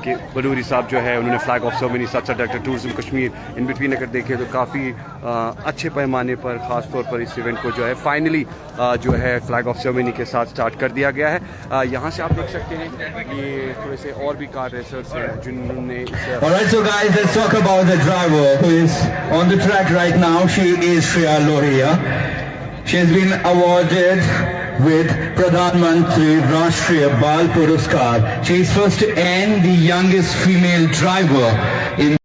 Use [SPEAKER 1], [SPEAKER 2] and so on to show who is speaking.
[SPEAKER 1] कि बलूरी साहब जो है उन्होंने फ्लैग ऑफ सेरेमनी, साथ साथ director tourism Kashmir, in between अगर देखें तो काफ़ी अच्छे पैमाने पर ख़ास तौर पर इस इवेंट को जो है फाइनली जो है फ्लैग ऑफ सेरेमनी के साथ स्टार्ट कर दिया गया है। यहाँ से आप देख सकते हैं ये थोड़े से और भी कार रेसर्स हैं जिन्होंने
[SPEAKER 2] Alright, so guys, let's talk about the driver who is on the track right now. She is Shreya Lohia. She has been awarded with Pradhan Mantri Rashtriya Bal Puraskar. She is first and the youngest female driver in